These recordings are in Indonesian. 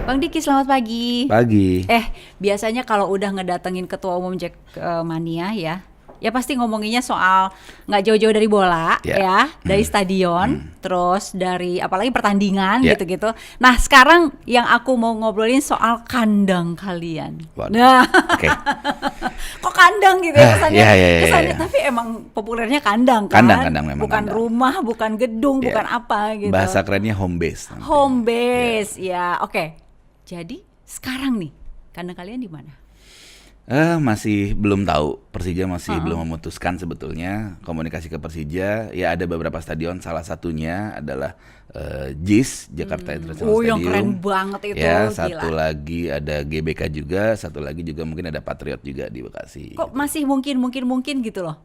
Bang Diki, selamat pagi. Pagi. Biasanya kalau udah ngedatengin ketua umum Jackmania ya pasti ngomonginnya soal nggak jauh-jauh dari bola, ya, dari stadion, terus dari apalagi pertandingan gitu-gitu. Nah, sekarang yang aku mau ngobrolin soal kandang kalian. Waduh. Nah, Oke. kok kandang gitu ya kesannya? Iya. Tapi emang populernya kandang kan? Kandang memang bukan kandang. Rumah, bukan gedung, Iya. bukan apa gitu. Bahasa kerennya home base. nanti. Home base, ya. Oke. Jadi sekarang nih, kandang kalian di mana? Masih belum tahu. Persija masih belum memutuskan sebetulnya. Komunikasi ke Persija, ya ada beberapa stadion. Salah satunya adalah JIS, Jakarta International Stadium. Yang keren banget itu. Ya, gila. satu lagi ada GBK juga, satu lagi juga mungkin ada Patriot juga di Bekasi. Kok masih mungkin gitu loh?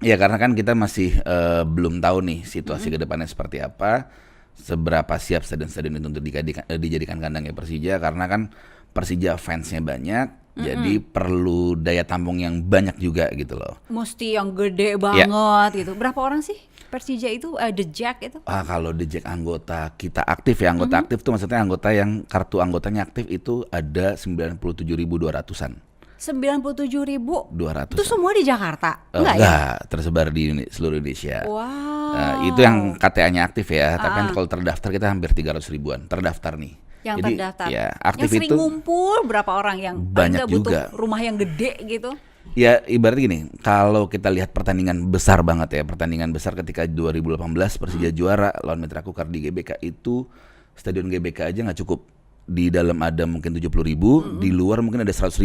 Ya karena kan kita masih belum tahu nih situasi ke depannya seperti apa, seberapa siap stadion-stadion itu untuk dijadikan kandangnya Persija, karena kan Persija fansnya banyak, jadi perlu daya tampung yang banyak juga gitu loh. Mesti yang gede banget gitu. Berapa orang sih Persija itu, The Jack itu? Kalau The Jack anggota kita aktif ya, anggota aktif tuh maksudnya anggota yang kartu anggotanya aktif itu ada 97.200-an. 97.200 itu 200-an. semua di Jakarta? Enggak ya? Enggak, tersebar di seluruh Indonesia. Wow. Itu yang KTA-nya aktif ya, tapi kan kalau terdaftar kita hampir 300 ribuan terdaftar nih. Yang Jadi, terdaftar. Ya, aktif yang sering itu ngumpul berapa orang yang banyak nggak butuh juga. rumah yang gede gitu? Ya ibarat gini, kalau kita lihat pertandingan besar banget ya, pertandingan besar ketika 2018 Persija juara lawan Mitra Kukar di GBK itu, stadion GBK aja nggak cukup. Di dalam ada mungkin 70.000, di luar mungkin ada 100.000.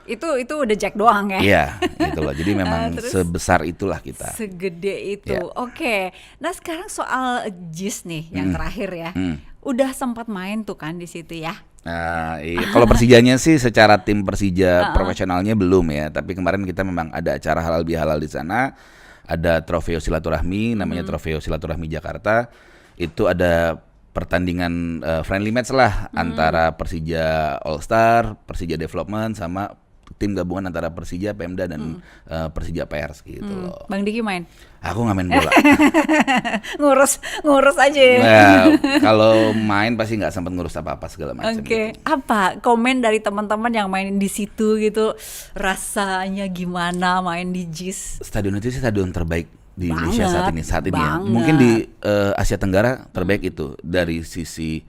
Itu udah Jack doang ya? Iya, gitu loh. Jadi memang Terus sebesar itulah kita. Segede itu. Ya. Oke. Nah, sekarang soal JIS nih yang terakhir ya. Udah sempat main tuh kan di situ ya? Nah, kalau Persijanya sih secara tim Persija profesionalnya belum ya. Tapi kemarin kita memang ada acara halal bihalal di sana. Ada trofeo silaturahmi, namanya trofeo silaturahmi Jakarta. Itu ada pertandingan friendly match lah antara Persija All Star, Persija Development sama tim gabungan antara Persija, Pemda dan Persija Pers gitu loh. Bang Diki main? Aku nggak main bola. ngurus aja ya. Nah, kalau main pasti nggak sempat ngurus apa-apa segala macam. Oke. Gitu. Apa komen dari teman-teman yang main di situ gitu? Rasanya gimana main di JIS? Stadion itu sih stadion terbaik di Indonesia saat ini ya. Banget. Mungkin di Asia Tenggara terbaik itu dari sisi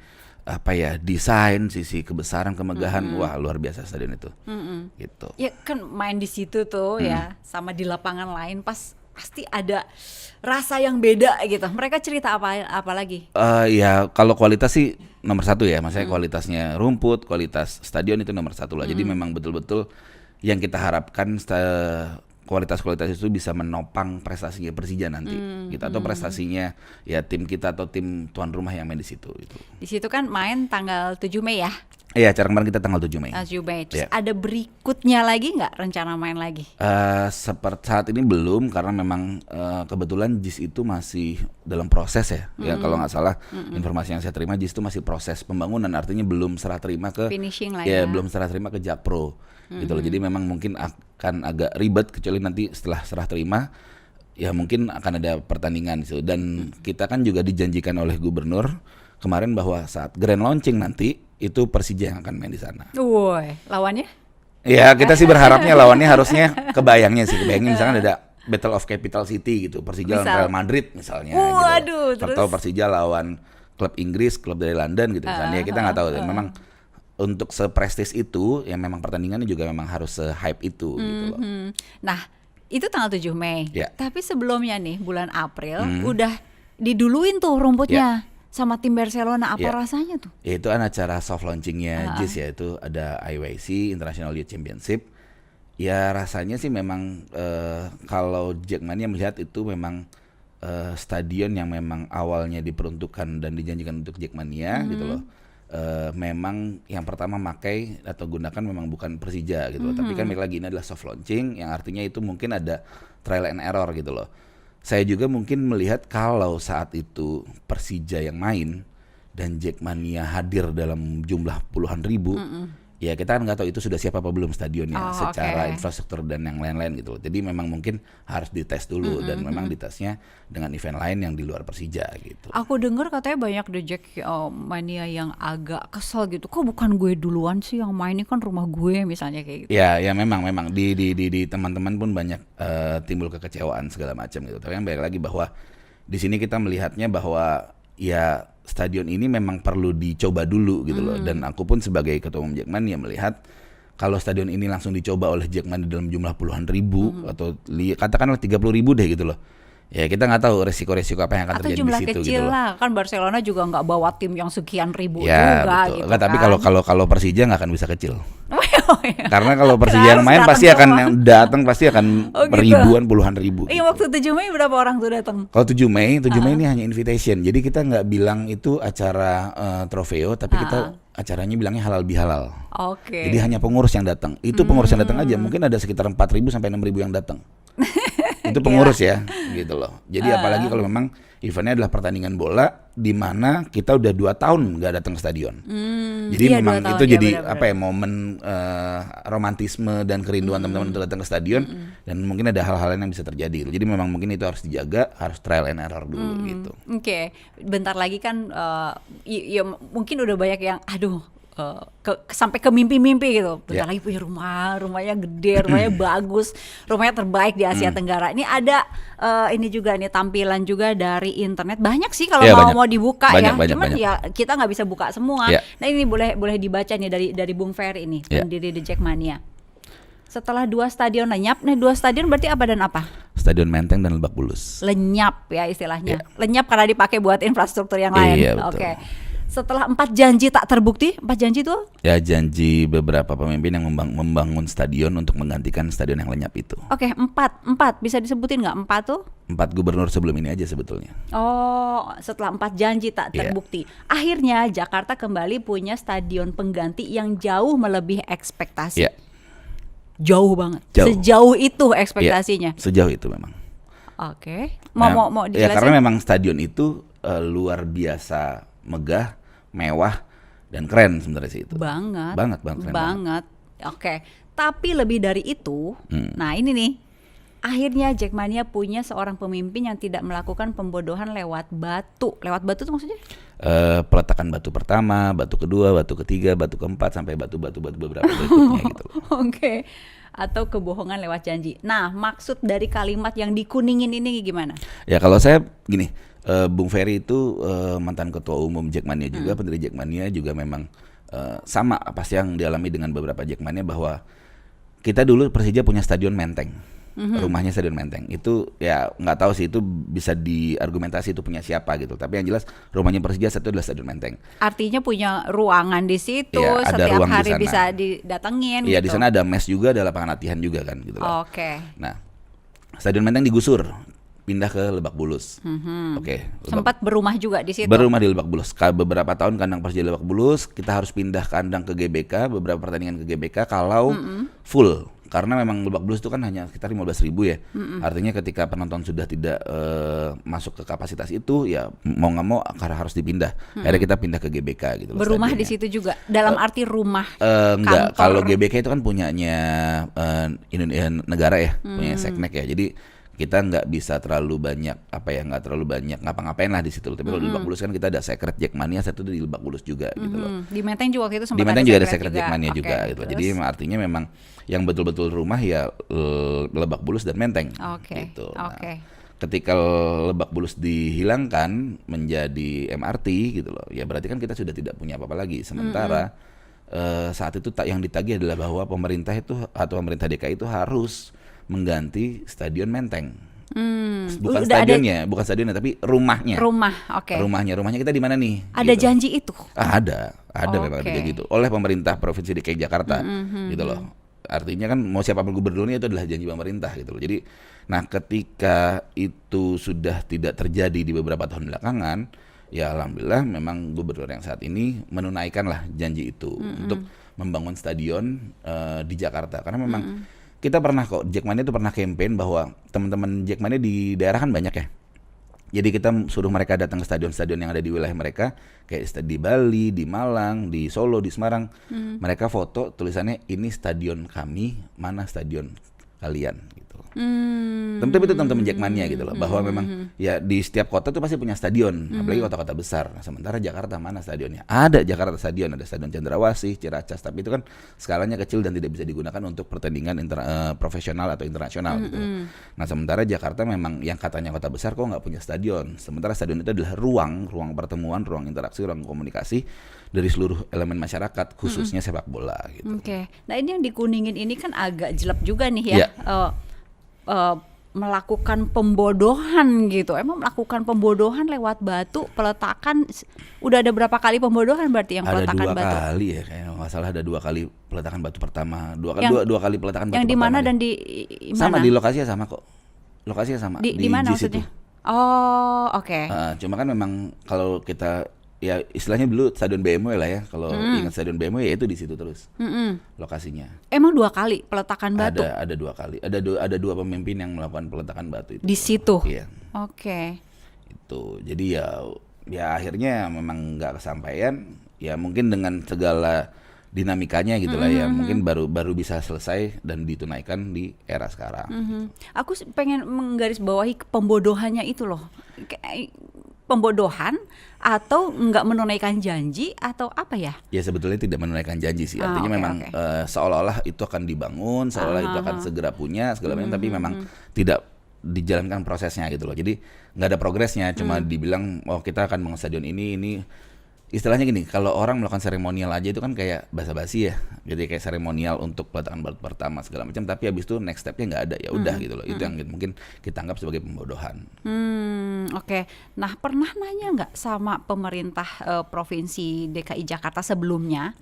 desain, sisi kebesaran, kemegahan, wah luar biasa stadion itu. Gitu. Ya kan main di situ tuh ya, sama di lapangan lain pasti ada rasa yang beda gitu. Mereka cerita apa lagi? Ya kalau kualitas sih nomor satu ya, maksudnya kualitasnya rumput, kualitas stadion itu nomor satu lah. Jadi memang betul-betul yang kita harapkan kualitas itu bisa menopang prestasinya Persija nanti, gitu, atau prestasinya ya tim kita atau tim tuan rumah yang main di situ. Gitu. Di situ kan main tanggal 7 Mei ya? Iya, acara kemarin kita tanggal 7 Mei. 7 Mei. Terus Ya. ada berikutnya lagi nggak rencana main lagi? Seperti saat ini belum, karena memang kebetulan JIS itu masih dalam proses ya. Ya kalau nggak salah informasi yang saya terima, JIS itu masih proses pembangunan, artinya belum serah terima ke Finishing lah ya. belum serah terima ke Jakpro. Gitu loh. Jadi memang mungkin akan agak ribet, kecuali nanti setelah serah terima ya mungkin akan ada pertandingan gitu. Dan kita kan juga dijanjikan oleh gubernur kemarin bahwa saat grand launching nanti itu Persija yang akan main di sana. Woi, lawannya? Ya kita sih berharapnya lawannya harusnya kebayangnya misalkan ada Battle of Capital City gitu, Persija lawan Real Madrid misalnya. Waduh, gitu. terus? Atau Persija lawan klub Inggris, klub dari London gitu misalnya. Kita nggak tahu. Memang untuk seprestis itu ya memang pertandingannya juga memang harus se-hype itu gitu loh. Nah, itu tanggal 7 Mei. Ya. Tapi sebelumnya nih bulan April udah diduluin tuh rumputnya sama tim Barcelona. Apa Ya. rasanya tuh? Ya, itu kan acara soft launchingnya JIS ya, itu ada IYC International Youth Championship. Ya rasanya sih memang kalau Jackmania melihat itu memang stadion yang memang awalnya diperuntukkan dan dijanjikan untuk Jackmania gitu loh. Memang yang pertama makai atau gunakan memang bukan Persija gitu loh. Tapi kan lagi ini adalah soft launching, yang artinya itu mungkin ada trial and error gitu loh. Saya juga mungkin melihat kalau saat itu Persija yang main dan Jackmania hadir dalam jumlah puluhan ribu, ya kita kan nggak tahu itu sudah siap apa belum stadionnya secara okay. infrastruktur dan yang lain-lain gitu loh. Jadi memang mungkin harus dites dulu dan memang ditesnya dengan event lain yang di luar Persija gitu. Aku dengar katanya banyak The Jackmania yang agak kesel gitu. Kok bukan gue duluan sih yang main, ini kan rumah gue misalnya kayak gitu. Ya memang di teman-teman pun banyak timbul kekecewaan segala macam gitu. Tapi yang balik lagi bahwa di sini kita melihatnya bahwa ya stadion ini memang perlu dicoba dulu gitu loh. Dan aku pun sebagai ketua umum Jackmania melihat kalau stadion ini langsung dicoba oleh Jackmania dalam jumlah puluhan ribu atau katakanlah 30 ribu deh gitu loh. Ya kita nggak tahu resiko-resiko apa yang akan terjadi di situ. Atau jumlah kecil gitu lah, kan Barcelona juga nggak bawa tim yang sekian ribu ya, juga betul. gitu. Nggak, tapi kalau Persija nggak akan bisa kecil. Ya. Karena kalau Persija yang main pasti akan yang datang pasti akan gitu. ribuan puluhan ribu. Iya gitu. Waktu 7 Mei berapa orang tuh datang? Kalau 7 Mei ini hanya invitation. Jadi kita nggak bilang itu acara trofeo, tapi kita acaranya bilangnya halal bihalal. Oke. Jadi hanya pengurus yang datang. Itu pengurus yang datang aja. Mungkin ada sekitar 4.000 sampai 6.000 yang datang. Itu pengurus ya, gitu loh. Jadi apalagi kalau memang eventnya adalah pertandingan bola, di mana kita udah 2 tahun nggak datang ke stadion. Jadi iya, memang itu ya, jadi bener-bener. apa ya, momen romantisme dan kerinduan teman-teman untuk datang ke stadion, dan mungkin ada hal-hal lain yang bisa terjadi. Jadi memang mungkin itu harus dijaga, harus trial and error dulu gitu. Oke. Bentar lagi kan ya mungkin udah banyak yang sampai ke mimpi-mimpi gitu. Bentar lagi punya rumahnya gede, rumahnya bagus, rumahnya terbaik di Asia Tenggara. Ini ada ini juga nih tampilan juga dari internet. Banyak sih kalau mau dibuka banyak. Cuman ya kita nggak bisa buka semua. Nah ini boleh dibaca nih dari Bung Ferry ini, pendiri The Jackmania. Setelah 2 stadion lenyap, nih 2 stadion berarti apa dan apa? Stadion Menteng dan Lebak Bulus. Lenyap ya istilahnya. Lenyap karena dipakai buat infrastruktur yang lain. Oke. Setelah 4 janji tak terbukti, 4 janji tuh? Ya janji beberapa pemimpin yang membangun stadion untuk menggantikan stadion yang lenyap itu. Oke, 4 bisa disebutin nggak 4 tuh? 4 gubernur sebelum ini aja sebetulnya. Oh, setelah 4 janji tak terbukti. Akhirnya Jakarta kembali punya stadion pengganti yang jauh melebihi ekspektasi. Jauh banget. Sejauh itu ekspektasinya. Sejauh itu memang. Oke. Mau dijelasin? Ya karena memang stadion itu luar biasa megah, mewah dan keren sebenarnya sih itu. Banget. Oke. Tapi lebih dari itu, nah ini nih. Akhirnya Jackmania punya seorang pemimpin yang tidak melakukan pembodohan lewat batu. Lewat batu itu maksudnya? Peletakan batu pertama, batu kedua, batu ketiga, batu keempat, sampai batu beberapa berikutnya gitu. Oke. Atau kebohongan lewat janji. Nah, maksud dari kalimat yang dikuningin ini gimana? Ya kalau saya gini, Bung Ferry itu mantan ketua umum Jackmania juga, pendiri Jackmania juga memang sama pasti yang dialami dengan beberapa Jackmania, bahwa kita dulu Persija punya stadion Menteng. Rumahnya stadion Menteng itu ya nggak tahu sih itu bisa diargumentasi itu punya siapa gitu, tapi yang jelas rumahnya Persija satu adalah stadion Menteng. Artinya punya ruangan di situ, setiap hari bisa didatengin. Iya, gitu. di sana ada mes juga, ada lapangan latihan juga kan gitu loh. Oke. Nah, stadion Menteng digusur, pindah ke Lebak Bulus. Sempat berumah juga di situ. Berumah di Lebak Bulus. Beberapa tahun kandang Persija Lebak Bulus, kita harus pindah kandang ke GBK, beberapa pertandingan ke GBK kalau full. Karena memang Lebak Bulus itu kan hanya sekitar 15.000 ya. Artinya ketika penonton sudah tidak masuk ke kapasitas itu, ya mau nggak mau karena harus dipindah. Akhirnya kita pindah ke GBK gitu. Berumah di situ juga. Dalam arti rumah enggak, kantor. kalau GBK itu kan punyanya Indonesia negara ya, punya Seknek ya. Jadi kita nggak bisa terlalu banyak nggak terlalu banyak ngapa-ngapain lah di situ. Tapi kalau di Lebak Bulus kan kita ada Secret Jackmania satu di Lebak Bulus juga gitu loh. Di Menteng juga waktu itu sempat di Menteng juga ada Secret juga. Jackmania juga gitu. Terus? Jadi artinya memang yang betul-betul rumah ya Lebak Bulus dan Menteng. Gitu. Nah, ketika Lebak Bulus dihilangkan menjadi MRT gitu loh, ya berarti kan kita sudah tidak punya apa-apa lagi. Sementara saat itu yang ditagih adalah bahwa pemerintah itu atau pemerintah DKI itu harus mengganti stadion Menteng. Bukan stadionnya tapi rumahnya. Rumahnya kita di mana nih? Ada gitu. Janji itu? Ada memang ada janji itu oleh pemerintah Provinsi DKI Jakarta, gitu loh. Artinya kan mau siapapun gubernurnya itu adalah janji pemerintah gitu loh. Jadi, nah ketika itu sudah tidak terjadi di beberapa tahun belakangan, ya alhamdulillah memang gubernur yang saat ini menunaikan lah janji itu untuk membangun stadion di Jakarta. Karena memang kita pernah kok, Jackmania itu pernah campaign bahwa teman-teman Jackmania di daerah kan banyak ya. Jadi kita suruh mereka datang ke stadion-stadion yang ada di wilayah mereka, kayak di Bali, di Malang, di Solo, di Semarang. Mereka foto tulisannya ini stadion kami, mana stadion kalian gitu. Teman-teman itu teman-teman Jackmania gitu loh, bahwa memang ya di setiap kota tuh pasti punya stadion, apalagi kota-kota besar. Sementara Jakarta mana stadionnya? Ada Jakarta Stadion, ada Stadion Cendrawasih, Ciracas, tapi itu kan skalanya kecil dan tidak bisa digunakan untuk pertandingan profesional atau internasional gitu. Nah sementara Jakarta memang yang katanya kota besar kok nggak punya stadion. Sementara stadion itu adalah ruang pertemuan, ruang interaksi, ruang komunikasi dari seluruh elemen masyarakat, khususnya sepak bola gitu. Oke. Nah ini yang di Kuningin ini kan agak jelek juga nih ya. Melakukan pembodohan gitu. Emang melakukan pembodohan lewat batu peletakan, udah ada berapa kali pembodohan berarti yang peletakan batu? Ada 2 kali ya, kayaknya nggak salah ada 2 kali peletakan batu pertama, dua kali peletakan batu. Yang di mana dan di mana? Sama, di lokasinya sama kok. Lokasinya sama. Di mana maksudnya? Itu. Oh, oke. Cuma kan memang kalau kita ya istilahnya dulu stadion BMW lah ya. Kalau ingat stadion BMW ya itu di situ terus lokasinya. Emang 2 kali peletakan batu? Ada 2 kali. Ada 2 pemimpin yang melakukan peletakan batu itu. Di situ. Iya. Oke. Itu. Jadi ya akhirnya memang nggak kesampaian. Ya mungkin dengan segala dinamikanya gitu lah ya. Mungkin baru bisa selesai dan ditunaikan di era sekarang. Gitu. Aku pengen menggarisbawahi pembodohannya itu loh. Pembodohan atau nggak menunaikan janji atau apa ya? Ya sebetulnya tidak menunaikan janji sih. Artinya memang seolah-olah itu akan dibangun, seolah-olah itu akan segera punya segala macam, tapi memang tidak dijalankan prosesnya gitu loh. Jadi nggak ada progresnya, cuma dibilang oh kita akan bangun stadion ini. Istilahnya gini, kalau orang melakukan seremonial aja itu kan kayak basa-basi ya. Jadi kayak seremonial untuk peletakan batu pertama segala macam, tapi habis itu next stepnya nggak ada, ya udah gitu loh. Itu yang mungkin kita anggap sebagai pembodohan. Oke. Nah pernah nanya nggak sama pemerintah provinsi DKI Jakarta sebelumnya,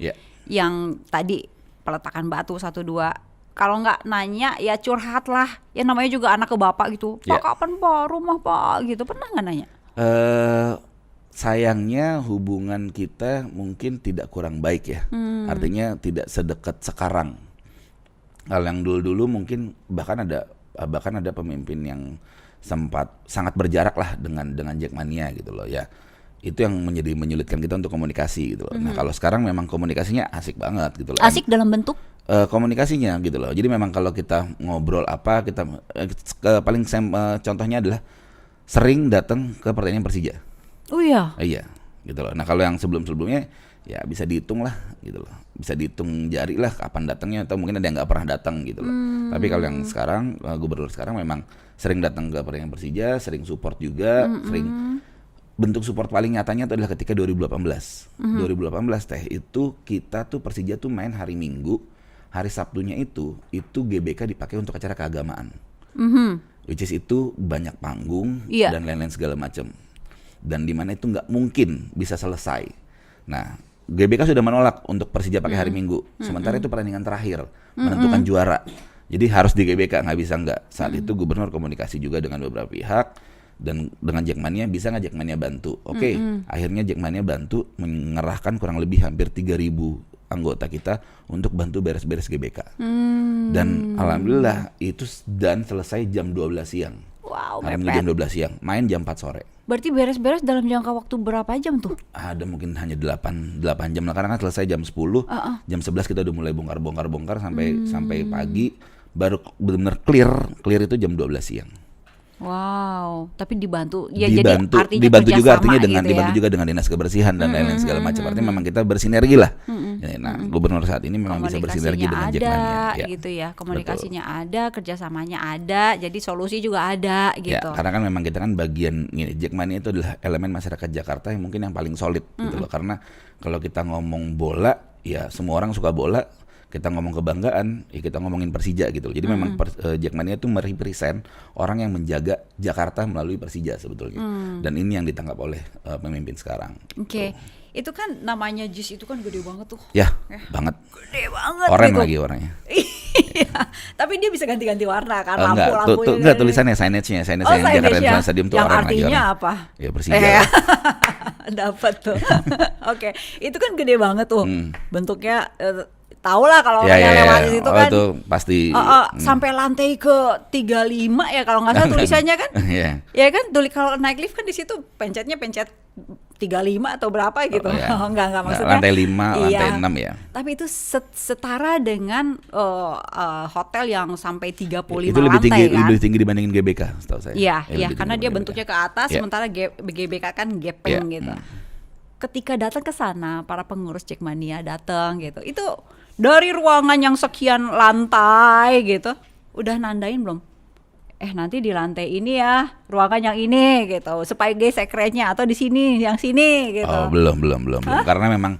yang tadi peletakan batu 1-2? Kalau nggak nanya ya curhat lah. Ya namanya juga anak ke bapak gitu. Pak kapan Pak rumah Pak gitu. Pernah nggak nanya? Sayangnya hubungan kita mungkin tidak kurang baik ya. Artinya tidak sedekat sekarang. Kalau yang dulu-dulu mungkin bahkan ada pemimpin yang sempat sangat berjarak lah dengan Jackmania gitu loh ya. Itu yang menyulitkan kita untuk komunikasi gitu loh. Nah kalau sekarang memang komunikasinya asik banget gitu loh. Asik dalam bentuk? Komunikasinya gitu loh. Jadi memang kalau kita ngobrol apa, kita paling contohnya adalah sering datang ke pertandingan Persija. Oh iya? Iya gitu loh. Nah kalau yang sebelum-sebelumnya ya bisa dihitung lah gitu loh. Bisa dihitung jari lah kapan datangnya, atau mungkin ada yang nggak pernah datang gitu loh. Tapi kalau yang sekarang, gubernur sekarang memang sering datang ke pertandingan Persija, sering support juga, sering. Bentuk support paling nyatanya itu adalah ketika 2018. 2018 teh itu kita tuh Persija tuh main hari Minggu, hari Sabtunya itu GBK dipakai untuk acara keagamaan. Which is itu banyak panggung dan lain-lain segala macam. Dan di mana itu nggak mungkin bisa selesai. Nah, GBK sudah menolak untuk Persija pakai hari Minggu. Sementara itu pertandingan terakhir menentukan juara. Jadi harus di GBK, nggak bisa nggak. Saat itu gubernur komunikasi juga dengan beberapa pihak dan dengan Jackmania, bisa nggak Jackmania bantu? Oke, akhirnya Jackmania bantu mengerahkan kurang lebih hampir 3.000 anggota kita untuk bantu beres-beres GBK. Dan alhamdulillah itu dan selesai jam 12 siang. Wow, hari Minggu jam 12 siang, main jam 4 sore. Berarti beres-beres dalam jangka waktu berapa jam tuh? Ada mungkin hanya 8 jam lah, karena kan selesai jam 10, jam 11 kita udah mulai bongkar sampai pagi, baru benar-benar clear itu jam 12 siang. Wow, tapi dibantu jadi artinya dibantu juga artinya dengan gitu dibantu juga dengan dinas kebersihan dan lain-lain segala macam. Artinya memang kita bersinergi lah. Nah, gubernur saat ini memang bisa bersinergi dengan Jackmania gitu ya. Komunikasinya ada, kerjasamanya ada, jadi solusi juga ada gitu. Ya, karena kan memang kita kan bagian ini, Jackmania itu adalah elemen masyarakat Jakarta yang mungkin yang paling solid gitu loh. Karena kalau kita ngomong bola, ya semua orang suka bola. Kita ngomong kebanggaan, ya kita ngomongin Persija gitu loh. Jadi memang Jackmania itu merepresent orang yang menjaga Jakarta melalui Persija sebetulnya. Dan ini yang ditangkap oleh pemimpin sekarang. Oke. Itu kan namanya JIS itu kan gede banget tuh. Ya, banget. Gede banget. Oren gitu. Lagi orangnya. Iya. Tapi dia bisa ganti-ganti warna kan, lampu-lampu. Enggak, tulisannya signage-nya yang Jakarta International Stadium tuh orang lagi. Yang artinya apa? Ya Persija. Dapat tuh. Oke. Itu kan gede banget tuh. Bentuknya tahu lah kalau yang lewat di situ kan. Itu pasti sampai lantai ke 35 ya kalau nggak salah tulisannya kan. Ya kan, kalau naik lift kan di situ pencet 35 atau berapa gitu. Enggak maksudnya. Lantai 5, lantai 6 ya. Tapi itu setara dengan hotel yang sampai 35 itu lebih lantai kan. Lebih tinggi dibandingin GBK setahu saya. Iya, karena dia bentuknya ke atas, sementara GBK kan gepeng gitu. Ketika datang ke sana, para pengurus Jackmania datang gitu. Itu dari ruangan yang sekian lantai gitu, udah nandain belum? Nanti di lantai ini ya, ruangan yang ini gitu, sebagai sekretnya, atau di sini, yang sini gitu. Oh, belum. Karena memang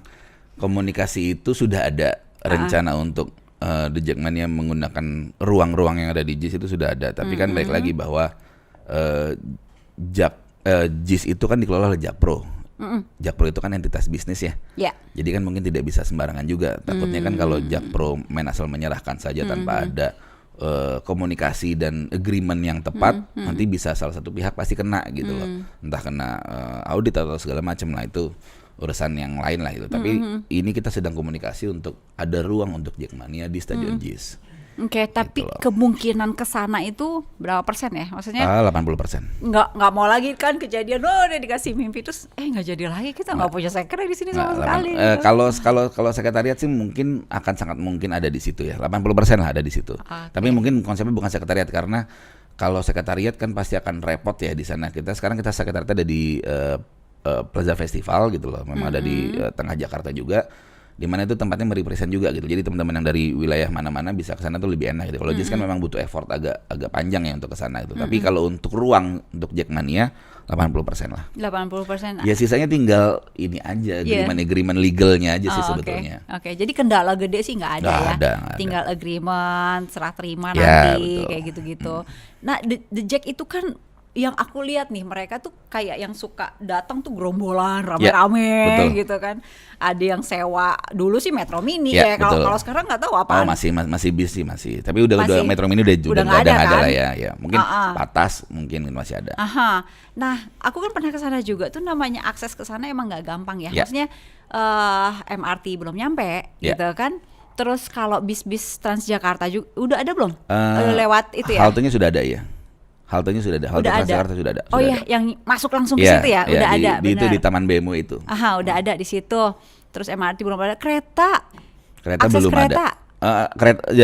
komunikasi itu sudah ada rencana untuk The Jackmania menggunakan ruang-ruang yang ada di JIS itu sudah ada. Tapi kan balik lagi bahwa JIS itu kan dikelola oleh Jakpro. Jakpro itu kan entitas bisnis ya. Jadi kan mungkin tidak bisa sembarangan juga. Takutnya kan kalau Jakpro main asal menyerahkan saja tanpa ada komunikasi dan agreement yang tepat, nanti bisa salah satu pihak pasti kena gitu loh. Entah kena audit atau segala macam lah, itu urusan yang lain lah itu. Tapi ini kita sedang komunikasi untuk ada ruang untuk Jackmania di Stadion JIS. Oke, tapi gitu kemungkinan kesana itu berapa persen ya? Maksudnya 80%. Nggak mau lagi kan kejadian, udah dikasih mimpi terus nggak jadi lagi, kita nggak punya sekret di sini sama sekali. Kalau sekretariat sih mungkin akan sangat mungkin ada di situ ya, 80% lah ada di situ. Tapi mungkin konsepnya bukan sekretariat, karena kalau sekretariat kan pasti akan repot ya di sana. Sekarang kita sekretariat ada di Plaza Festival gitu loh, memang ada di tengah Jakarta juga, di mana itu tempatnya merepresent juga gitu. Jadi teman-teman yang dari wilayah mana-mana bisa ke sana tuh lebih enak gitu. Kalau JIS kan memang butuh effort agak panjang ya untuk ke sana itu. Tapi kalau untuk ruang untuk Jackmania 80% lah. 80%. Ya sisanya tinggal ini aja, agreement legalnya aja sih sebetulnya. Oke. Jadi kendala gede sih nggak ada ya. Ada. Tinggal agreement, serah terima nanti, kayak gitu-gitu. Nah, The Jack itu kan yang aku lihat nih, mereka tuh kayak yang suka datang tuh gerombolan rame-rame gitu kan. Ada yang sewa dulu sih Metro Mini ya. Kalau sekarang nggak tahu apa. Masih bis sih masih. Tapi udah Metro Mini udah nggak ada kan? Lah ya. Mungkin Patas mungkin masih ada. Nah, aku kan pernah ke sana juga tuh, namanya akses ke sana emang nggak gampang ya. Maksudnya MRT belum nyampe gitu kan. Terus kalau bis-bis Transjakarta juga udah ada belum? Lewat itu ya. Haltenya sudah ada ya. Haltenya sudah ada, halte Transjakarta sudah ada. Yang masuk langsung ke situ ya, udah ada. Itu di Taman Bemo itu. Udah ada di situ. Terus MRT belum ada, kereta belum ada.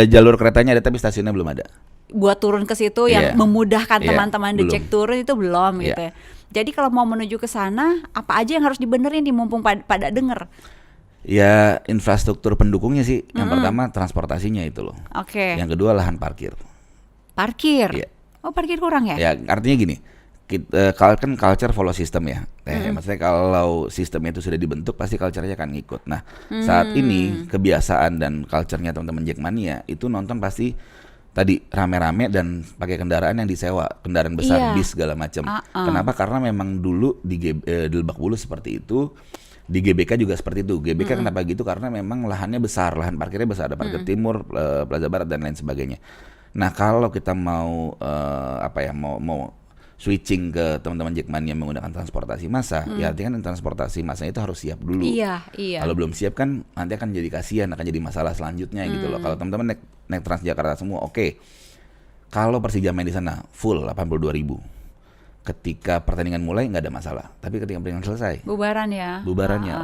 Jalur keretanya ada tapi stasiunnya belum ada. Buat turun ke situ yang memudahkan teman-teman The Jack turun itu belum gitu ya. Jadi kalau mau menuju ke sana, apa aja yang harus dibenerin nih mumpung pada denger? Ya infrastruktur pendukungnya sih. Yang pertama transportasinya itu loh. Yang kedua lahan parkir. Oh, parkir kurang ya? Ya, artinya gini, kan culture follow system ya. Maksudnya kalau sistemnya itu sudah dibentuk, pasti culture-nya akan ngikut. Nah, saat ini kebiasaan dan culture-nya teman-teman Jackmania itu nonton pasti tadi rame-rame dan pakai kendaraan yang disewa, kendaraan besar, bis segala macam. Kenapa? Karena memang dulu di Lebak Bulus seperti itu. Di GBK juga seperti itu. GBK kenapa gitu? Karena memang lahannya besar, lahan parkirnya besar, ada parkir timur, Plaza Barat dan lain sebagainya. Nah, kalau kita mau mau switching ke teman-teman Jackmania menggunakan transportasi massa, ya artinya kan transportasi massanya itu harus siap dulu. Iya. Kalau belum siap kan nanti akan jadi kasihan, akan jadi masalah selanjutnya gitu loh. Kalau teman-teman naik Transjakarta semua, oke. Kalau Persija main di sana full 82.000. Ketika pertandingan mulai nggak ada masalah, tapi ketika pertandingan selesai bubarannya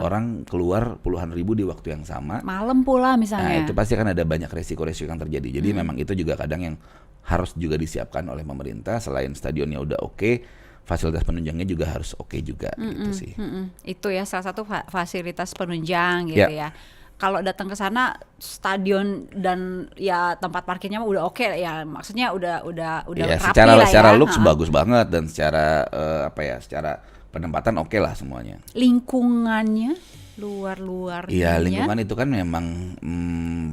orang keluar puluhan ribu di waktu yang sama, malam pula misalnya. Nah itu pasti akan ada banyak resiko-resiko yang terjadi. Jadi memang itu juga kadang yang harus juga disiapkan oleh pemerintah. Selain stadionnya udah oke, fasilitas penunjangnya juga harus oke juga gitu sih. Itu ya salah satu fasilitas penunjang gitu ya. Kalau datang ke sana, stadion dan ya tempat parkirnya udah oke ya, maksudnya udah ya, rapi secara lah ya. Secara looks bagus banget dan secara secara penempatan oke lah semuanya. Lingkungannya luar-luarnya. Iya, lingkungan itu kan memang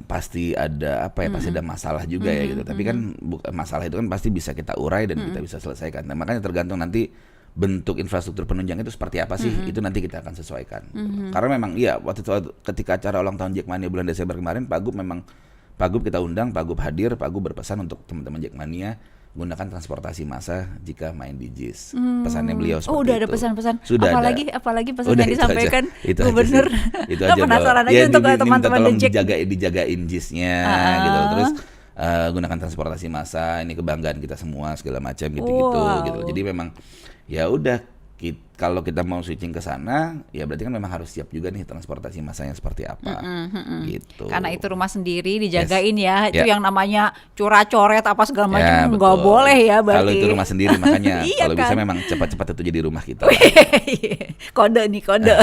pasti ada pasti ada masalah juga ya gitu. Tapi kan masalah itu kan pasti bisa kita urai dan kita bisa selesaikan. Nah, makanya tergantung nanti bentuk infrastruktur penunjang itu seperti apa sih, itu nanti kita akan sesuaikan. Karena memang waktu itu ketika acara ulang tahun Jackmania bulan Desember kemarin, Pak Gub kita undang, Pak Gub hadir, Pak Gub berpesan untuk teman-teman Jackmania gunakan transportasi massa jika main di JIS. Pesannya beliau seperti udah ada itu. pesan-pesan. Sudah apalagi pesan Udah, yang itu disampaikan aja. Gubernur. Itu aja. Penasaran aja Ya, untuk teman-teman tolong The Jack. dijagain JIS-nya gitu. Terus gunakan transportasi massa, ini kebanggaan kita semua segala macam gitu-gitu gitu. Jadi memang ya udah kalau kita mau switching ke sana, ya berarti kan memang harus siap juga nih transportasi massanya seperti apa, gitu. Karena itu rumah sendiri dijagain ya, itu Ya. yang namanya curah-coret apa segala Ya, macam nggak betul. boleh ya berarti. Kalau itu rumah sendiri makanya Iya kalau bisa kan? memang cepat-cepat itu jadi rumah kita. Kode nih kode.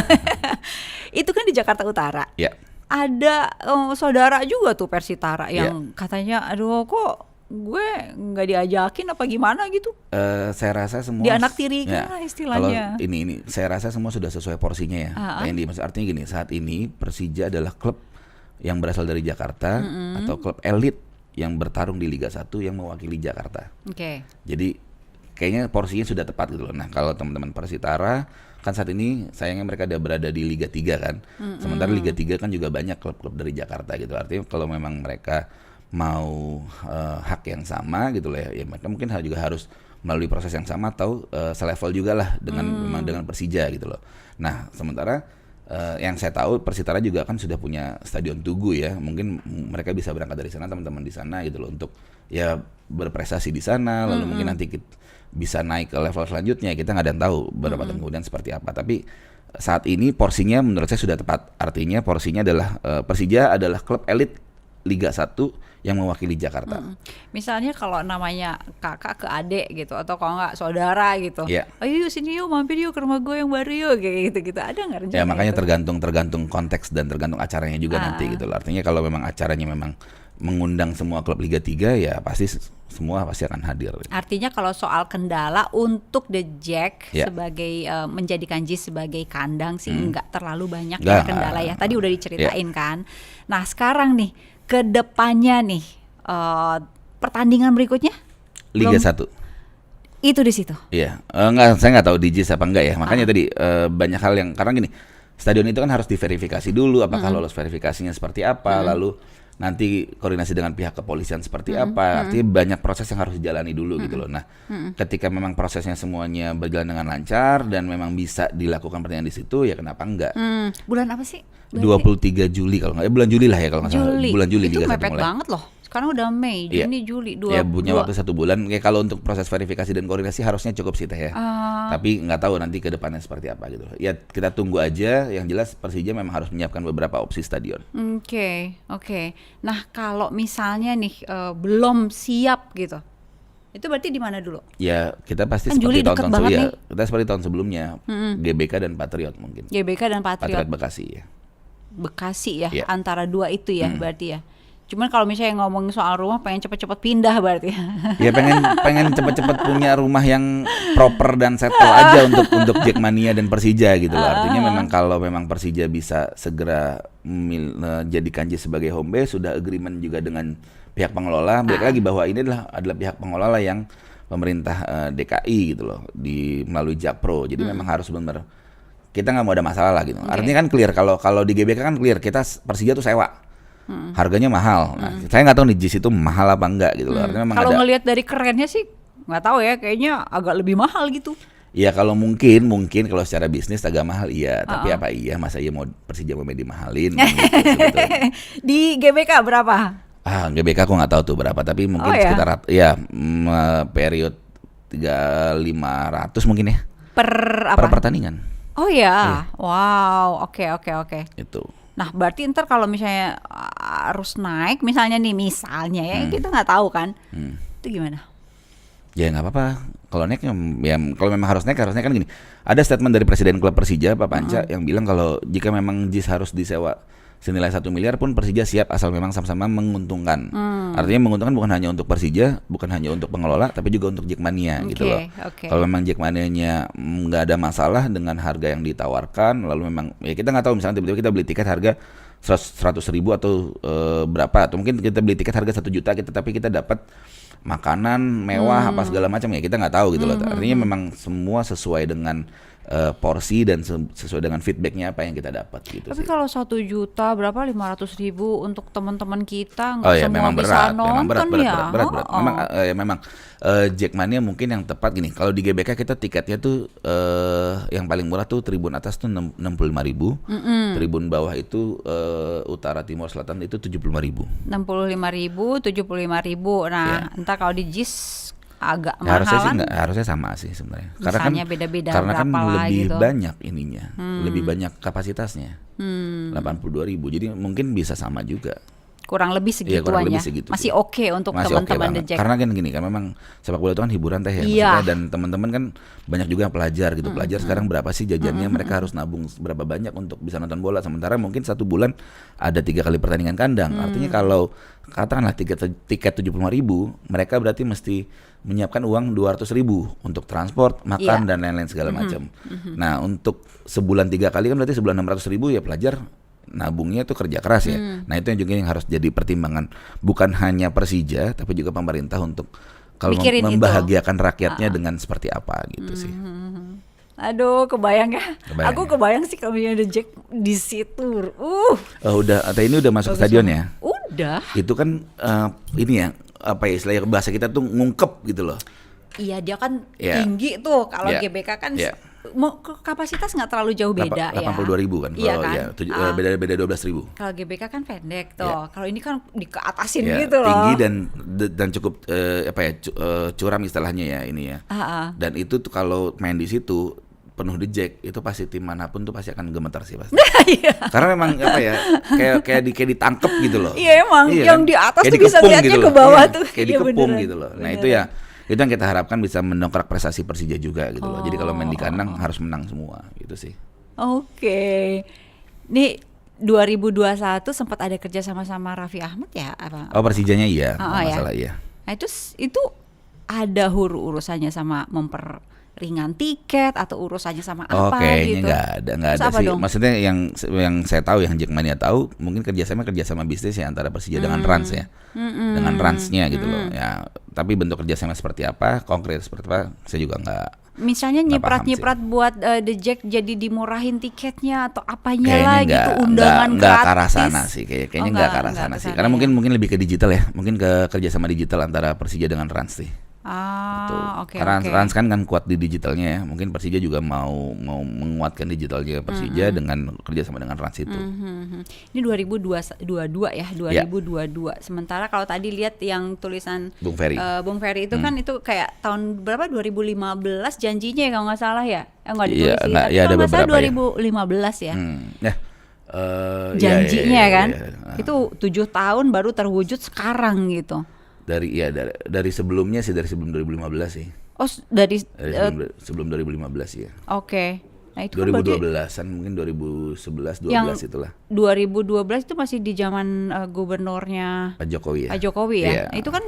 Itu kan di Jakarta Utara. Ya. Ada saudara juga tuh Persitara yang katanya, aduh kok gue nggak diajakin apa gimana gitu. Saya rasa semua Dianaktirikan lah istilahnya. Kalau ini saya rasa semua sudah sesuai porsinya ya. Artinya gini, saat ini Persija adalah klub yang berasal dari Jakarta atau klub elit yang bertarung di Liga 1 yang mewakili Jakarta. Oke. Jadi kayaknya porsinya sudah tepat gitu loh. Nah, kalau teman-teman Persitara kan saat ini sayangnya mereka udah berada di Liga 3 kan. Sementara Liga 3 kan juga banyak klub-klub dari Jakarta gitu. Artinya kalau memang mereka mau hak yang sama gitu loh ya mereka mungkin juga harus melalui proses yang sama atau selevel juga lah memang dengan Persija gitu loh. Nah, sementara yang saya tahu Persitara juga kan sudah punya Stadion Tugu ya. Mungkin mereka bisa berangkat dari sana, teman-teman di sana gitu loh, untuk ya berprestasi di sana, lalu mungkin nanti bisa naik ke level selanjutnya. Kita nggak ada yang tahu beberapa tahun kemudian seperti apa. Tapi saat ini porsinya menurut saya sudah tepat. Artinya porsinya adalah Persija adalah klub elit Liga 1 yang mewakili Jakarta. Misalnya kalau namanya kakak ke adik gitu, atau kalau nggak saudara gitu, ayo yuk sini yuk mampir yuk ke rumah gue yang baru yuk kayak gitu-gitu, ada nggak rencana? Ya makanya itu? tergantung konteks dan tergantung acaranya juga nanti gitu loh. Artinya kalau memang acaranya memang mengundang semua klub Liga 3 ya pasti semua pasti akan hadir. Artinya kalau soal kendala untuk The Jack sebagai menjadikan JIS sebagai kandang sih nggak terlalu banyak kendala ya. Tadi udah diceritain kan. Nah sekarang nih ke depannya nih pertandingan berikutnya Liga 1 itu di situ. Iya, saya nggak tahu di JIS apa enggak ya. Makanya tadi banyak hal yang karena gini, stadion itu kan harus diverifikasi dulu apakah lolos verifikasinya seperti apa, lalu nanti koordinasi dengan pihak kepolisian seperti apa. Artinya banyak proses yang harus dijalani dulu gitu loh. Nah, ketika memang prosesnya semuanya berjalan dengan lancar dan memang bisa dilakukan pertandingan di situ, ya kenapa enggak? Bulan apa sih? 23 Juli kalau nggak, bulan Juli lah ya kalau nggak salah. Bulan Juli itu Liga 1 mepet mulai. banget loh. Sekarang udah Mei, Juni, Juli, Ya punya waktu 1 bulan. Ya kalau untuk proses verifikasi dan koordinasi harusnya cukup sih Teh ya. Tapi nggak tahu nanti ke depannya seperti apa gitu. Ya kita tunggu aja. Yang jelas Persija memang harus menyiapkan beberapa opsi stadion. Oke. Nah kalau misalnya nih belum siap gitu, itu berarti di mana dulu? Ya kita pasti kan seperti tahun-tahun sebelumnya. nih. Kita seperti tahun sebelumnya. GBK dan Patriot mungkin. GBK dan Patriot Bekasi ya. Bekasi ya, antara dua itu ya berarti ya. Cuman kalau misalnya ngomongin soal rumah pengen cepet-cepet pindah berarti. Ya pengen cepet-cepet punya rumah yang proper dan settle aja untuk Jackmania dan Persija gitu loh. Artinya memang kalau memang Persija bisa segera jadikan JIS sebagai home base, sudah agreement juga dengan pihak pengelola. Balik lagi bahwa ini adalah pihak pengelola yang pemerintah DKI gitu loh, melalui Jakpro. Jadi memang harus benar kita nggak mau ada masalah lah gitu. Artinya kan clear kalau di GBK kan clear, kita Persija tuh sewa. Harganya mahal. Nah, saya nggak tahu nih JIS itu mahal apa enggak gitu loh. Artinya memang kalau ngelihat dari kerennya sih nggak tahu ya, kayaknya agak lebih mahal gitu. Ya kalau mungkin kalau secara bisnis agak mahal iya, tapi apa iya masa iya mau Persija mau dimahalin gitu, Di GBK berapa? GBK aku nggak tahu tuh berapa, tapi mungkin sekitar period 3.500 mungkin ya. Per pertandingan. Oh ya, wow, oke. Itu. Nah, berarti ntar kalau misalnya harus naik, misalnya ya kita nggak tahu kan, itu gimana? Ya nggak apa-apa. Kalau naik ya kalau memang harusnya kan gini. Ada statement dari Presiden Klub Persija Pak Panca yang bilang kalau jika memang JIS harus disewa senilai 1 miliar pun Persija siap asal memang sama-sama menguntungkan. Artinya menguntungkan bukan hanya untuk Persija, bukan hanya untuk pengelola, tapi juga untuk Jackmania gitu loh. Kalau memang Jackmania nggak ada masalah dengan harga yang ditawarkan, lalu memang ya kita nggak tahu misalnya tiba-tiba kita beli tiket harga 100.000 atau berapa, atau mungkin kita beli tiket harga 1 juta tapi kita dapat makanan mewah apa segala macam ya kita nggak tahu gitu loh. Artinya memang semua sesuai dengan porsi dan sesuai dengan feedbacknya apa yang kita dapat gitu. Tapi sih. kalau 1 juta berapa 500.000 untuk teman-teman kita Oh nggak ya, semua memang bisa berat, nonton memang berat. ya. Memang memang Jackmania mungkin yang tepat gini. Kalau di GBK kita tiketnya tuh yang paling murah tuh tribun atas tuh 65.000, tribun bawah itu utara timur selatan itu 75.000. 65.000, 75.000. Nah, entar kalau di JIS agak Ya, mahalan. harusnya sama sih sebenarnya. Misalnya beda-beda karena kan berapa lah lebih gitu. banyak ininya, lebih banyak kapasitasnya. 82.000. Jadi mungkin bisa sama juga. Kurang lebih Iya, kurang segituan lebih ya. segitu Masih sih. oke untuk Masih oke teman-teman The banget. Jack. Karena kan gini kan memang sepak bola itu kan hiburan teh ya. Iya. Maksudnya, dan teman-teman kan banyak juga yang pelajar gitu. Pelajar sekarang berapa sih jajannya? Mereka harus nabung berapa banyak untuk bisa nonton bola. Sementara mungkin 1 bulan ada 3 kali pertandingan kandang. Artinya kalau katakanlah tiket 75.000, mereka berarti mesti menyiapkan uang 200.000 untuk transport, makan dan lain-lain segala macam. Nah, untuk sebulan 3 kali kan berarti sebulan 600.000 ya pelajar nabungnya tuh kerja keras ya. Nah, itu yang juga yang harus jadi pertimbangan bukan hanya Persija tapi juga pemerintah untuk kalau Mikirin membahagiakan rakyatnya dengan seperti apa gitu sih. Aduh, kebayang ya. Kebayang Aku ya. kebayang sih kalau The Jack di situ. Udah, ini udah masuk stadion ya. Udah. Itu kan ini ya apa ya istilahnya bahasa kita tuh ngungkep gitu loh. Iya, dia kan Iya. tinggi tuh. Kalau Iya. GBK kan Iya. kapasitas nggak terlalu jauh beda ya. 82.000 kan. Iya Kalau kan? ya, beda 12.000. Kalau GBK kan pendek tuh. Iya. Kalau ini kan dikeatasin Ya, gitu loh. tinggi dan cukup curam istilahnya ya ini ya. Dan itu tuh kalau main di situ penuh The Jack itu pasti tim manapun tuh pasti akan gemetar sih pasti. Iya. Karena memang apa ya kayak ditangkep gitu loh. Iya, emang yang kan? di atas Kayak tuh bisa dikepung lihatnya gitu ke loh. bawah Iya, tuh. kayak Iya, dikepung beneran, gitu loh. Nah beneran. itu yang kita harapkan bisa mendongkrak prestasi Persija juga gitu loh. Jadi kalau main di kandang harus menang semua gitu sih. Oke. Nih 2021 sempat ada kerja sama Raffi Ahmad ya apa? Oh, Persijanya iya, Oh, nggak ya. masalah iya. Nah, itu ada urusannya sama memperingan tiket atau urusannya sama Oh, apa kayaknya gitu? nggak ada Terus apa sih. dong? Maksudnya yang saya tahu, yang Jackmania tahu, mungkin kerjasama bisnis ya antara Persija dengan Rans ya, dengan Ransnya gitu loh. Ya, tapi bentuk kerjasama seperti apa, konkret seperti apa, saya juga nggak. Misalnya Nggak paham nyiprat buat The Jack jadi dimurahin tiketnya atau apanya Kayaknya lah gitu, undangan nggak ke gratis. arah sana sih, kayaknya Oh, nggak ke arah sana sih. Karena ya. mungkin lebih ke digital ya, mungkin ke kerjasama digital antara Persija dengan Rans sih. Oke. Karena Rans kan kuat di digitalnya ya. Mungkin Persija juga mau menguatkan digitalnya Persija dengan kerjasama dengan Rans itu. Ini 2022 ya, 2022. Sementara kalau tadi lihat yang tulisan Bung Ferry. Bung Ferry itu kan itu kayak tahun berapa 2015 janjinya ya kalau nggak salah ya. Enggak ditulis Iya, sih. nggak, Tapi ya kalau ada nggak salah beberapa ya. 2015 ya. Ya. Janjinya iya, kan. iya. Itu 7 tahun baru terwujud sekarang gitu. Dari sebelumnya sih, dari sebelum 2015 sih. Oh, dari Sebelum 2015 ya. Oke. Nah, itu kan berarti 2012-an mungkin 2011 12 yang itulah. 2012 itu masih di zaman gubernurnya Pak Jokowi ya. Pak Jokowi ya. Iya. Nah, itu kan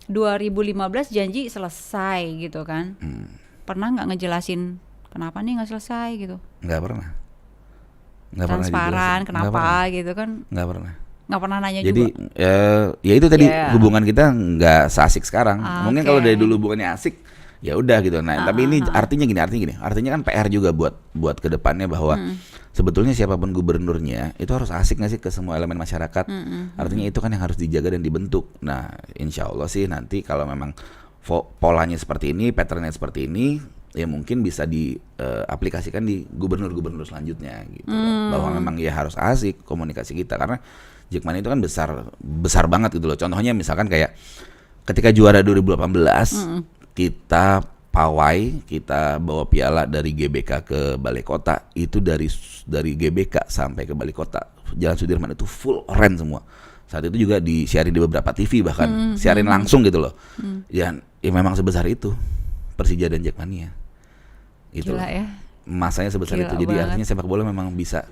2015 janji selesai gitu kan. Pernah nggak ngejelasin kenapa nih nggak selesai gitu? Nggak pernah. Transparan, dijelasin. kenapa gitu kan? Nggak pernah. Nggak pernah nanya Jadi juga. ya itu tadi Yeah. hubungan kita nggak seasik sekarang. Mungkin Oke. kalau dari dulu hubungannya asik, ya udah gitu. Nah, tapi ini artinya gini. Artinya kan PR juga buat kedepannya bahwa sebetulnya siapapun gubernurnya itu harus asik nggak sih ke semua elemen masyarakat. Artinya itu kan yang harus dijaga dan dibentuk. Nah, insya Allah sih nanti kalau memang polanya seperti ini, patternnya seperti ini, ya mungkin bisa diaplikasikan di gubernur-gubernur selanjutnya gitu. Bahwa memang ya harus asik komunikasi kita karena Jackmania itu kan besar banget gitu loh. Contohnya misalkan kayak ketika juara 2018 kita pawai, kita bawa piala dari GBK ke Balai Kota, itu dari GBK sampai ke Balai Kota Jalan Sudirman itu full oren semua. Saat itu juga disiarin di beberapa TV bahkan siarin langsung gitu loh. Ya memang sebesar itu Persija dan Jackmania. Gitu. Gila ya. Masanya sebesar Gila itu. Jadi banget. artinya sepak bola memang bisa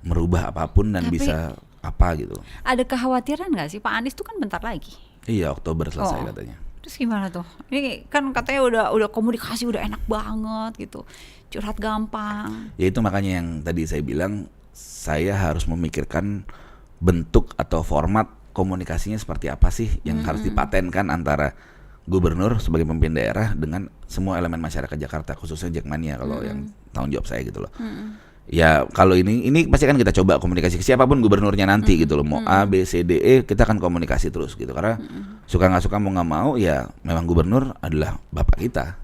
merubah apapun dan Tapi bisa apa gitu. ada kekhawatiran nggak sih Pak Anies tuh kan bentar lagi. Iya, Oktober selesai katanya. Terus gimana tuh? Ini kan katanya udah komunikasi udah enak banget gitu. Curhat gampang. Ya itu makanya yang tadi saya bilang saya harus memikirkan bentuk atau format komunikasinya seperti apa sih yang harus dipatenkan antara gubernur sebagai pemimpin daerah dengan semua elemen masyarakat Jakarta, khususnya Jackmania kalau yang tanggung jawab saya gitu loh. Ya kalau ini pasti kan kita coba komunikasi ke siapapun gubernurnya nanti gitu loh, mau A, B, C, D, E, kita akan komunikasi terus gitu, karena suka nggak suka mau nggak mau ya memang gubernur adalah bapak kita,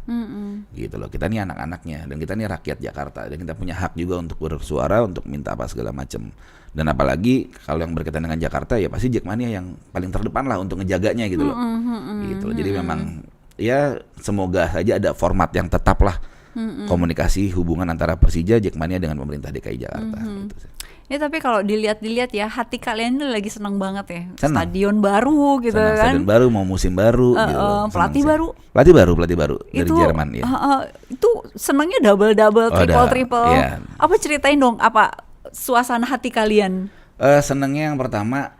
gitu loh. Kita nih anak-anaknya dan kita nih rakyat Jakarta dan kita punya hak juga untuk bersuara, untuk minta apa segala macam. Dan apalagi kalau yang berkaitan dengan Jakarta ya pasti Jackmania yang paling terdepan lah untuk ngejaganya gitu loh, gitu loh. Jadi memang ya semoga saja ada format yang tetap lah. Komunikasi hubungan antara Persija, Jackmania dengan pemerintah DKI Jakarta. Gitu. Ya tapi kalau dilihat ya hati kalian ini lagi senang banget ya. Senang. Stadion baru gitu senang, kan. Stadion baru, mau musim baru. Gitu. Pelatih baru. Pelatih baru dari Jerman ya. Itu senangnya double, triple. Iya. Apa ceritain dong apa suasana hati kalian? Senangnya yang pertama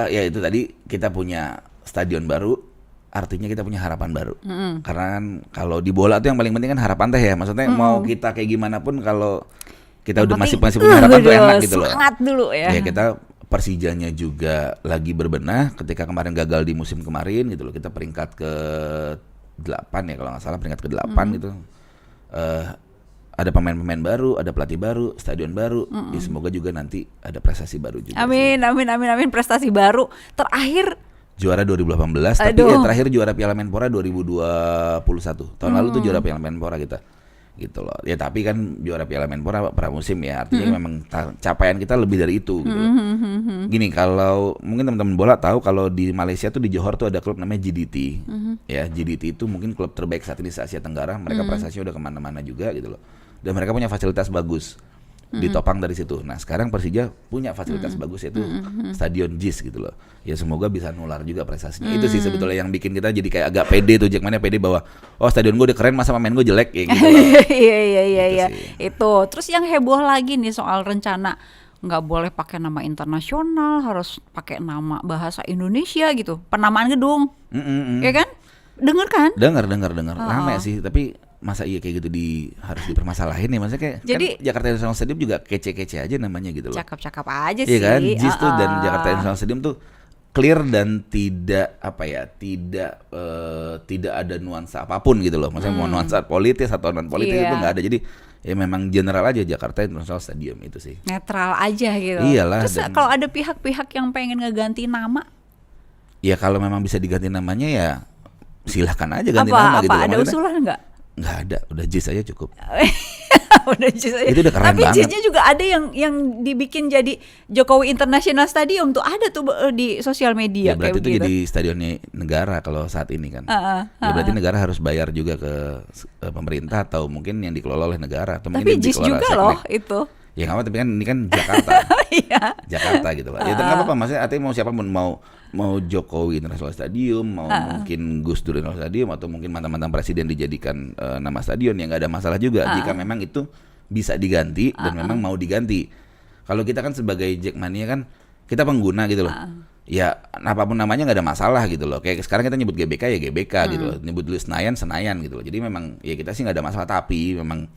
ya itu tadi kita punya stadion baru. Artinya kita punya harapan baru. Karena kan kalau di bola tuh yang paling penting kan harapan teh ya. Maksudnya mau kita kayak gimana pun kalau kita udah masih punya harapan tuh enak gitu loh. Semangat dulu ya. Ya kita Persijanya juga lagi berbenah ketika kemarin gagal di musim kemarin gitu loh. Kita peringkat ke-8 ya kalau nggak salah, peringkat ke-8 gitu. Ada pemain-pemain baru, ada pelatih baru, stadion baru. Ya semoga juga nanti ada prestasi baru juga. Amin, prestasi baru. Terakhir juara 2018, tapi ya terakhir juara Piala Menpora 2021. Tahun lalu tuh juara Piala Menpora kita. Gitu loh. Ya tapi kan juara Piala Menpora pramusim ya, artinya memang capaian kita lebih dari itu gitu loh. Gini, kalau mungkin teman-teman bola tahu kalau di Malaysia tuh di Johor tuh ada klub namanya JDT. Ya, JDT itu mungkin klub terbaik saat ini di Asia Tenggara. Mereka prestasinya udah kemana-mana juga gitu loh. Dan mereka punya fasilitas bagus. Ditopang dari situ. Nah sekarang Persija punya fasilitas bagus yaitu Stadion JIS gitu loh. Ya semoga bisa nular juga prestasinya. Itu sih sebetulnya yang bikin kita jadi kayak agak pede tuh, Jackmania pede bahwa oh stadion gue udah keren, masa pemain gue jelek ya gitu loh. Iya. Itu terus yang heboh lagi nih soal rencana nggak boleh pakai nama internasional, harus pakai nama bahasa Indonesia gitu. Penamaan gedung, ya kan? Dengar kan? Dengar. Rame sih, tapi masa iya kayak gitu harus dipermasalahin ya, maksudnya kayak jadi, kan Jakarta International Stadium juga kece-kece aja namanya gitu loh. Cakep-cakep aja sih. Iya kan, JIS tuh dan Jakarta International Stadium tuh clear dan tidak tidak ada nuansa apapun gitu loh. Maksudnya mau nuansa politis atau non politis itu nggak ada. Jadi ya memang general aja Jakarta International Stadium itu sih. Netral aja gitu. Iyalah. Terus kalau ada pihak-pihak yang pengen ngeganti nama? Ya kalau memang bisa diganti namanya ya silahkan aja ganti nama gitu. Apa ada usulan nggak? Nggak ada, udah JIS aja cukup. Udah JIS aja. Itu udah keren tapi banget. JIS-nya juga ada yang dibikin jadi Jokowi International Stadium tuh, ada tuh di sosial media. Ya berarti kayak itu jadi stadionnya negara kalau saat ini kan. Ya berarti negara harus bayar juga ke pemerintah atau mungkin yang dikelola oleh negara atau tapi mungkin JIS juga loh itu. Ya nggak apa, tapi kan ini kan Jakarta. Jakarta gitu lah. Ya nggak apa-apa, maksudnya artinya mau siapapun, mau Jokowi International Stadium, mau mungkin Gus Dur International Stadium, atau mungkin mantan-mantan presiden dijadikan nama stadion, ya nggak ada masalah juga jika memang itu bisa diganti dan memang mau diganti. Kalau kita kan sebagai Jackmania kan kita pengguna gitu loh. Ya apapun namanya nggak ada masalah gitu loh. Kayak sekarang kita nyebut GBK ya GBK gitu loh. Nyebut dulu Senayan gitu loh. Jadi memang ya kita sih nggak ada masalah, tapi memang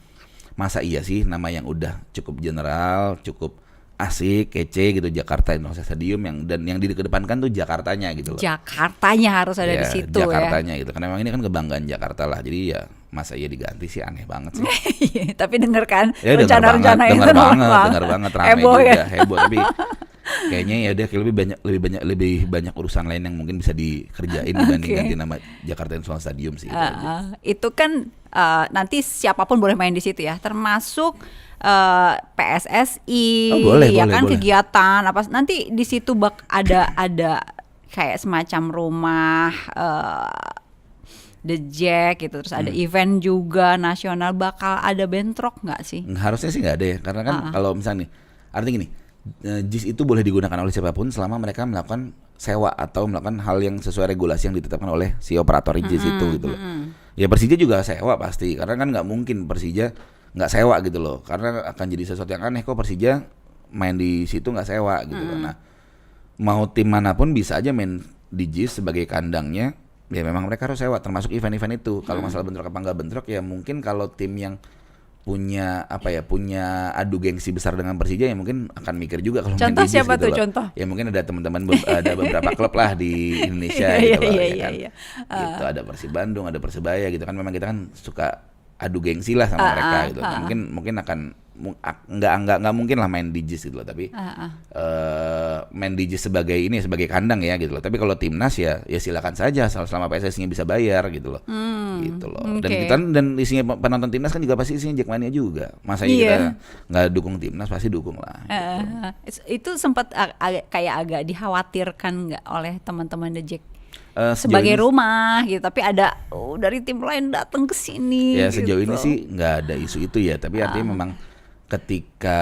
masa iya sih nama yang udah cukup general, cukup asik, kece gitu, Jakarta International Stadium, yang dikedepankan tuh Jakartanya gitu loh. Jakartanya harus ada di situ Jakartanya gitu. Karena memang ini kan kebanggaan Jakarta lah. Jadi ya masa iya diganti sih, aneh banget sih. Tapi denger kan ya, rencana-rencana itu denger banget ramai heboh juga, ya? heboh, tapi kayaknya ya udah lebih banyak urusan lain yang mungkin bisa dikerjain dibanding ganti nama Jakarta International Stadium sih. Itu kan nanti siapapun boleh main di situ ya, termasuk PSSI, boleh. Kegiatan apa nanti di situ ada kayak semacam rumah The Jack gitu, terus ada event juga nasional, bakal ada bentrok nggak sih? Harusnya sih nggak ada ya, karena kan kalau misalnya nih, artinya gini, JIS itu boleh digunakan oleh siapapun selama mereka melakukan sewa atau melakukan hal yang sesuai regulasi yang ditetapkan oleh si operator JIS itu gitu loh. Ya Persija juga sewa pasti, karena kan nggak mungkin Persija nggak sewa gitu loh, karena akan jadi sesuatu yang aneh kok Persija main di situ nggak sewa gitu loh. Nah, mau tim manapun bisa aja main di JIS sebagai kandangnya, ya memang mereka harus sewa, termasuk event-event itu. Kalau masalah bentrok apa nggak bentrok, ya mungkin kalau tim yang punya adu gengsi besar dengan Persija ya mungkin akan mikir juga kalau main Contoh di JIS siapa gitu tuh loh. contoh? Ya mungkin ada teman-teman ada beberapa klub lah di Indonesia gitu loh ya kan. Gitu ada Persib Bandung, ada Persebaya gitu kan, memang kita kan suka adu gengsi lah sama mereka gitu. Nah, mungkin akan nggak mungkin lah main di JIS gitu loh, tapi main di JIS sebagai kandang ya gitu loh. Tapi kalau timnas ya silakan saja selama PSSI-nya bisa bayar gitu loh. Gitu loh. Dan isinya penonton timnas kan juga pasti isinya Jackmania juga. Masanya kita nggak dukung timnas, pasti dukung lah. Gitu. Itu sempat kayak agak dikhawatirkan nggak oleh teman-teman The Jack? Sebagai rumah gitu, tapi ada dari tim lain datang ke sini. Ya sejauh gitu. ini sih nggak ada isu itu ya, tapi artinya memang ketika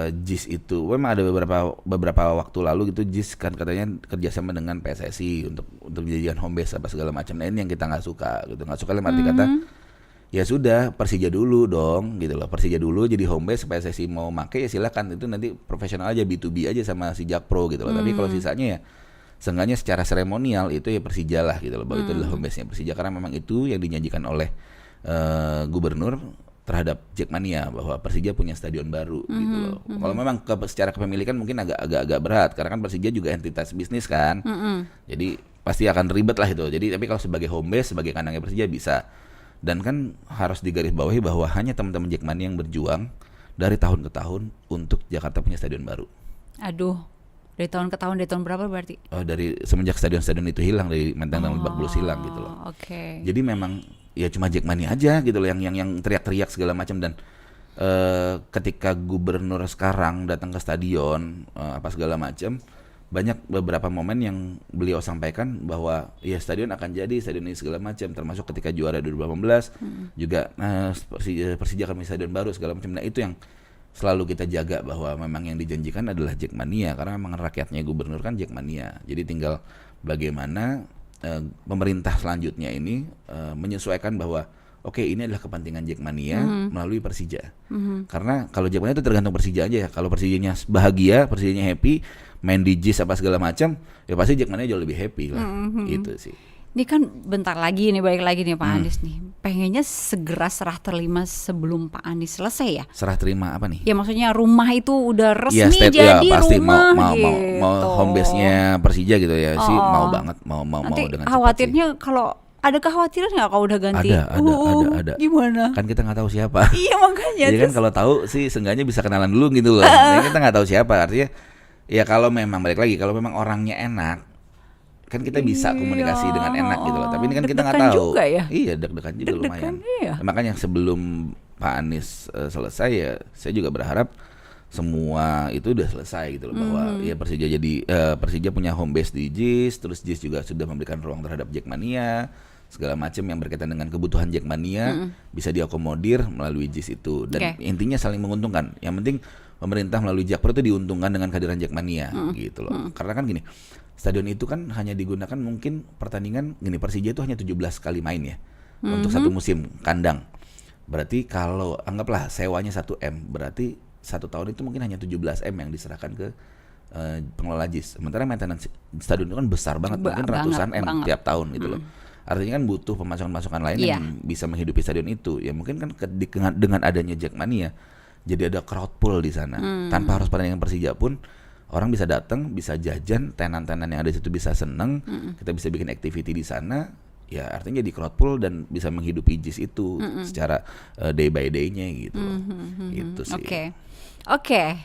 JIS itu memang ada beberapa waktu lalu gitu JIS kan katanya kerjasama dengan PSSI untuk dijadikan home base apa segala macam. Nah ini yang kita nggak suka gitu, nggak suka dalam arti kata ya sudah Persija dulu dong gitu loh, Persija dulu jadi home base, PSSI mau make ya silakan, itu nanti profesional aja, B2B aja sama si Jakpro gitu loh. Tapi kalau sisanya ya seenggaknya secara seremonial itu ya Persija lah gitu loh, bahwa itu adalah home base-nya Persija, karena memang itu yang dinyanyikan oleh gubernur terhadap Jackmania, bahwa Persija punya stadion baru gitu loh. Kalau memang secara kepemilikan mungkin agak berat karena kan Persija juga entitas bisnis kan. Jadi pasti akan ribet lah itu. Jadi tapi kalau sebagai home base, sebagai kandangnya Persija bisa. Dan kan harus digarisbawahi bahwa hanya teman-teman Jackmania yang berjuang dari tahun ke tahun untuk Jakarta punya stadion baru. Aduh. Dari tahun ke tahun, dari tahun berapa berarti? Dari semenjak stadion-stadion itu hilang, dari Menteng dan Lebak Bulus hilang gitu loh. Okay. Jadi memang ya cuma Jackmania aja gitu loh yang teriak-teriak segala macam. Dan ketika gubernur sekarang datang ke stadion apa segala macam, banyak beberapa momen yang beliau sampaikan bahwa ya stadion akan jadi, stadion ini segala macam, termasuk ketika juara 2018 juga Persija akan punya stadion baru segala macam. Nah itu yang selalu kita jaga, bahwa memang yang dijanjikan adalah Jackmania, karena memang rakyatnya gubernur kan Jackmania. Jadi tinggal bagaimana pemerintah selanjutnya ini menyesuaikan bahwa oke, ini adalah kepentingan Jackmania melalui Persija. Karena kalau Jackmania itu tergantung Persija aja ya. Kalau Persijanya bahagia, Persijanya happy, main di JIS apa segala macam, ya pasti Jackmania jauh lebih happy lah. Gitu sih. Ini kan bentar lagi nih, balik lagi nih Pak Anies nih. Pengennya segera serah terima sebelum Pak Anies selesai ya. Serah terima apa nih? Ya maksudnya rumah itu udah resmi ya, jadi pasti rumah mau home base-nya Persija gitu ya. Sih mau banget, mau nanti dengan khawatirnya kalau ada kekhawatiran nggak kalau udah ganti? Ada. Gimana? Kan kita nggak tahu siapa. Iya makanya. Jadi kan kalau tahu sih seenggaknya bisa kenalan dulu gitu loh. Nah, kita nggak tahu siapa, artinya ya kalau memang balik lagi, kalau memang orangnya enak, kan kita bisa komunikasi dengan enak gitu loh. Tapi ini kan kita nggak tahu. Juga ya? Iya, deg-degan juga lumayan. Iya. Nah, makanya sebelum Pak Anies selesai ya, saya juga berharap semua itu udah selesai gitu loh, bahwa ya Persija punya home base di JIS, terus JIS juga sudah memberikan ruang terhadap Jackmania, segala macam yang berkaitan dengan kebutuhan Jackmania bisa diakomodir melalui JIS itu, dan intinya saling menguntungkan. Yang penting pemerintah melalui Jakpro itu diuntungkan dengan kehadiran Jackmania gitu loh. Karena kan gini, stadion itu kan hanya digunakan mungkin pertandingan gini, Persija itu hanya 17 kali main ya untuk satu musim kandang. Berarti kalau anggaplah sewanya 1M, berarti satu tahun itu mungkin hanya 17M yang diserahkan ke pengelola JIS. Sementara maintenance stadion itu kan besar banget, mungkin ratusan M tiap tahun gitu loh. Artinya kan butuh pemasukan-pemasukan lain yang bisa menghidupi stadion itu. Ya mungkin kan dengan adanya Jackmania jadi ada crowd pool di sana. Tanpa harus pertandingan Persija pun orang bisa datang, bisa jajan, tenan-tenan yang ada di situ bisa seneng, kita bisa bikin activity di sana. Ya artinya jadi crowd pool dan bisa menghidupi JIS itu secara day by day-nya gitu loh. Itu sih. Oke,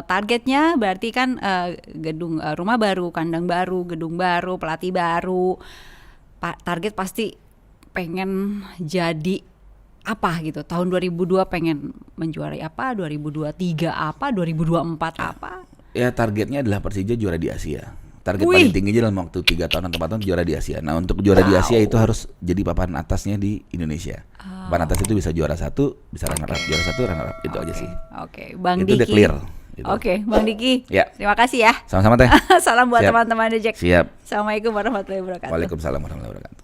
targetnya berarti kan gedung rumah baru, kandang baru, gedung baru, pelatih baru. Target pasti pengen jadi apa gitu. Tahun 2002 pengen menjuarai apa, 2023 apa, 2024 apa? Ya targetnya adalah Persija juara di Asia. Target paling tingginya dalam waktu 3 tahun atau 4 tahun juara di Asia. Nah untuk juara di Asia itu harus jadi papan atasnya di Indonesia. Papan atas itu bisa juara 1, bisa runner up, juara 1 runner up, itu aja sih. Bang itu Diki. Udah clear. Gitu. Bang Diki. Ya. Terima kasih ya. Sama-sama Teh. Salam buat teman-teman The Jack. Siap. Assalamualaikum warahmatullahi wabarakatuh. Waalaikumsalam warahmatullahi wabarakatuh.